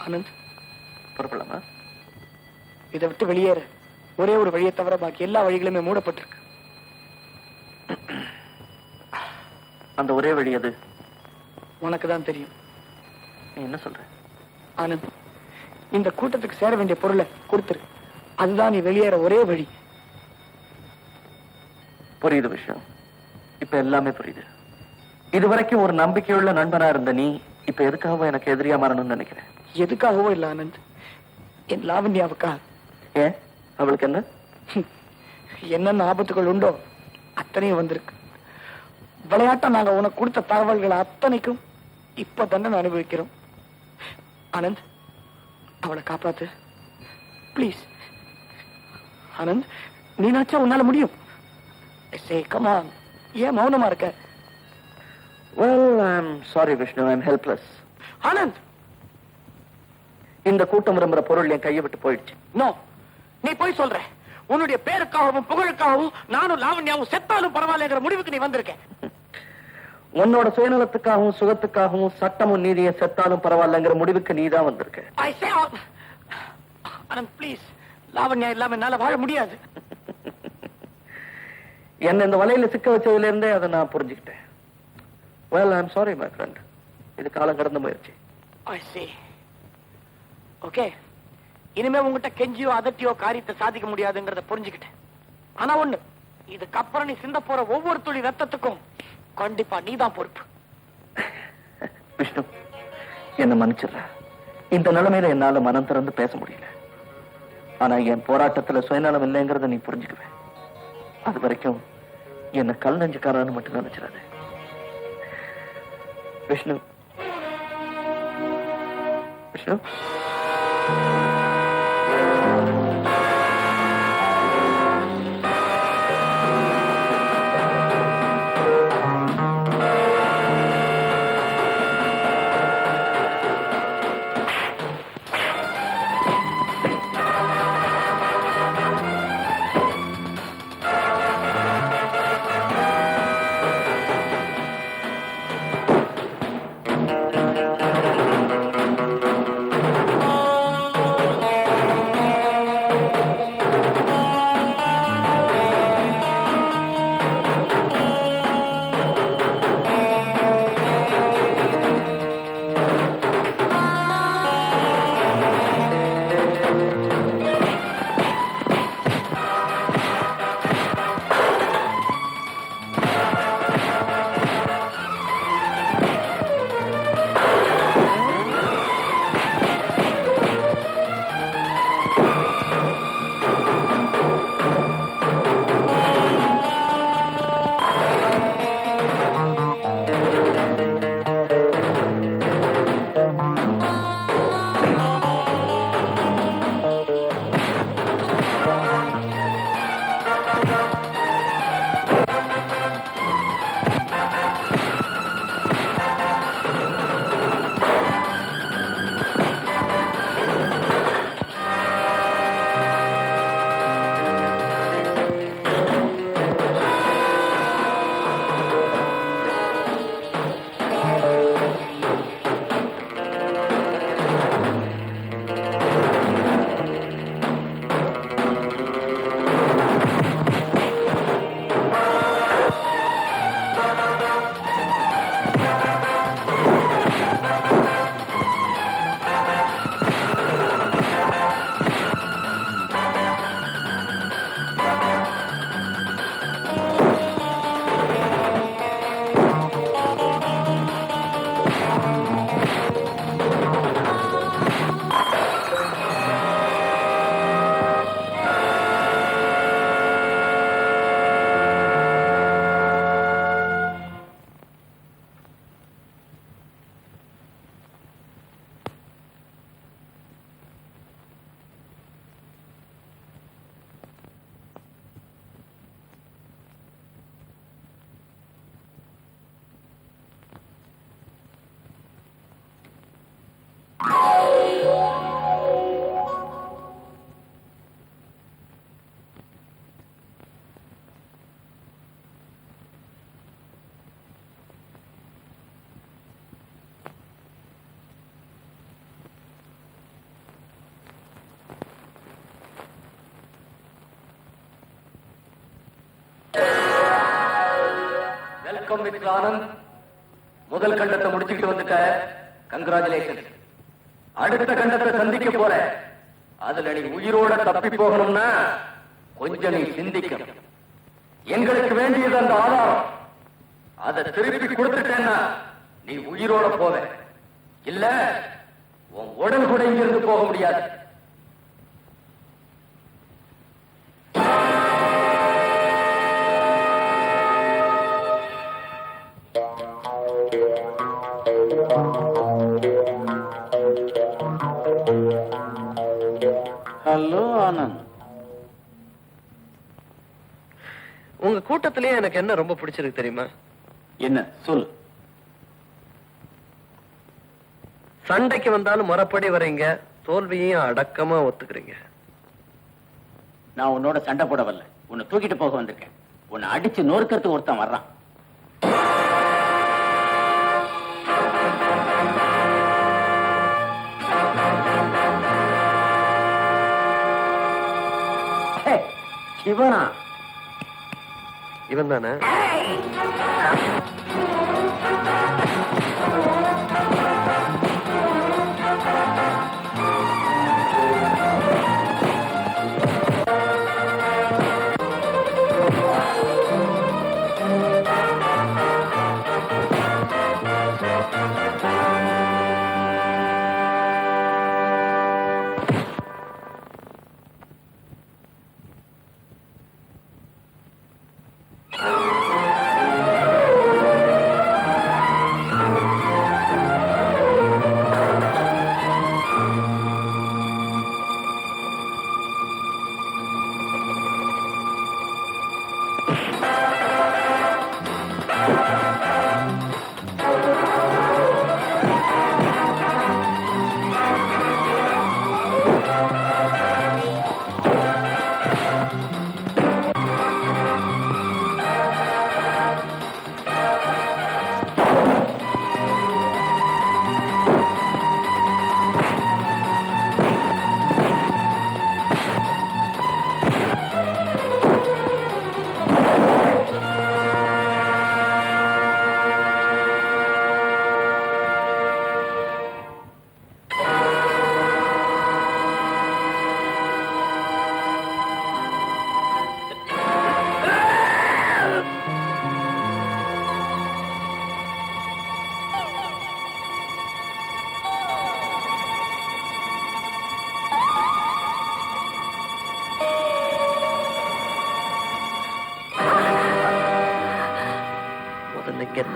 ஆனந்த், புறப்படலாமா? இதை விட்டு வெளியேற ஒரே ஒரு வழியை தவிர பாக்கி எல்லா வழிகளுமே மூடப்பட்டிருக்கு. அந்த ஒரே வழி அது உனக்கு தான் தெரியும். நீ என்ன சொல்ற? ஆனந்த், இந்த கூட்டத்துக்கு சேர வேண்டிய பொருளை கொடுத்துரு. அதுதான் நீ வெளியேற ஒரே வழி. புரியுது விஷயம். இப்ப எல்லாமே புரியுது. இதுவரைக்கும் ஒரு நம்பிக்கையுள்ள நண்பனா இருந்த நீ இப்ப எதுக்காக எனக்கு எதிரியா மாறணும்னு நினைக்கிறேன். எதுக்காகவோ இல்ல ஆனந்த், என் லாவண்யாவுக்கா. ஏன்? அவளுக்கு என்ன? என்னென்ன ஆபத்துகள் உண்டோ அத்தனையும் வந்திருக்கு. விளையாட்டா நாங்க உனக்கு கொடுத்த தகவல்கள் அத்தனைக்கும் இப்ப தண்டனை அனுபவிக்கிறோம். ஆனந்த், அவளை காப்பாத்து பிளீஸ். ஆனந்த், நீ நினைச்சா உன்னால முடியும். Come on. ஏன் மௌனமா இருக்க? Well, I'm sorry Vishnu, I'm helpless. Anand, இந்த கூட்டம் விரும்புற பொருள் என் கையை விட்டு போயிடுச்சு. நோ, நீ போய் சொல்ற. உன்னுடைய பேருக்காகவும் புகழுக்காகவும் நானும் லாவண்யாவும் செத்தாலும் பரவாயில்லைங்கிற முடிவுக்கு நீ வந்திருக்க. உன்னோட சுயநலத்துக்காகவும் சுகத்துக்காகவும் சட்டமும் நீதியை செத்தாலும் பரவாயில்லைங்கிற முடிவுக்கு நீ தான் வந்திருக்க. I say, Anand please, Lavanya இல்லாம என்னால வாழ முடியாது. என்ன இந்த வலையில சிக்க வச்சதுல இருந்தே அதை நான் புரிஞ்சுக்கிட்டேன். Well, I'm sorry my friend. இது காலம் கடந்த முயற்சி. I see. ஓகே, இனிமே உங்ககிட்ட கெஞ்சியோ அதட்டியோ காரியத்தை சாதிக்க முடியாதுங்கிறத புரிஞ்சுக்கிட்டேன். ஆனா ஒண்ணு, இதுக்கப்புறம் நீ சிந்த போற ஒவ்வொரு துளி ரத்தத்துக்கும் கண்டிப்பா நீதான் பொறுப்பு. விஷ்ணு, என்ன மன்னிச்சிடுற. இந்த நிலைமையில என்னால மனம் திறந்து பேச முடியல. ஆனா என் போராட்டத்துல சுயநலம் இல்லைங்கிறத நீ புரிஞ்சுக்குவேன். அது வரைக்கும் என்ன கல் நெஞ்சுக்காரன்னு மட்டும் நினைச்சிடாது. Vishnu, Vishnu, welcome mister Anand. முதல் கண்டத்தை முடிச்சுக்கிட்டு வந்துட்ட. கங்க்ராச்சுலேஷன். அடுத்த கண்டத்தை சந்திக்க போற. அதுல நீ உயிரோட தப்பி போகணும்னா கொஞ்சம் நீ சிந்திக்கணும். எங்களுக்கு வேண்டியது அந்த ஆதாரம். அதை திருப்பி கொடுத்துட்டேன்னா நீ உயிரோட போவ. இல்ல உன் உடல் கூட இங்கிருந்து போக முடியாது. ஹலோ ஆனந்த். உங்க கூட்டத்திலேயே எனக்கு என்ன ரொம்ப பிடிச்சிருக்கு தெரியுமா? என்ன சொல். சண்டைக்கு வந்தாலும் மரப்படி வரீங்க, தோல்வியையும் அடக்கமா ஒத்துக்கிறீங்க. நான் உன்னோட சண்டை போட வரல, உன்னை தூக்கிட்டு போக வந்திருக்கேன். உன்னை அடிச்சு நொறுக்கிறதுக்கு ஒருத்தன் வர்றான். சிவனா? இவன் தானே?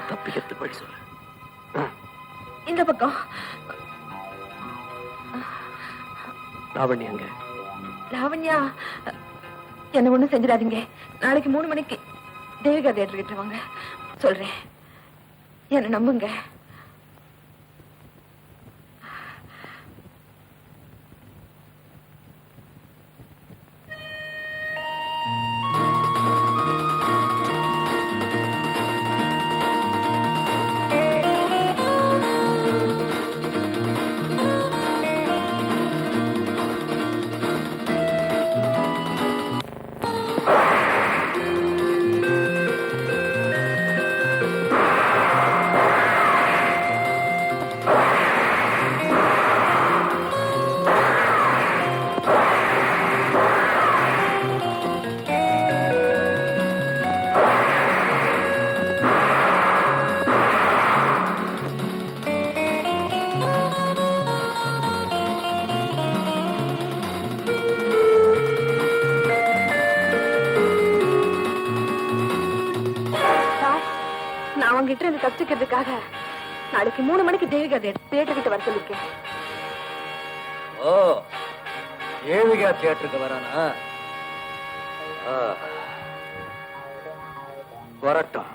தப்பிக்கிறதுக்கு வழி சொல்லு. இந்த பக்கம். லாவண்யாங்க? லாவண்யா என்ன ஒண்ணும் செஞ்சிடாதீங்க. நாளைக்கு 3 மணிக்கு தேவிகா தியேட்டர் கிட்ட வாங்க, சொல்றேன். என்ன நம்புங்க. உங்ககிட்ட இருந்து தப்பிக்கிறதுக்காக நாளைக்கு 3 மணிக்கு தேவிகா தியேட்டர் கிட்ட வர சொல்லிருக்கேன். ஓ, தேவிகா தியேட்டருக்கு வரானா? வரட்டும்.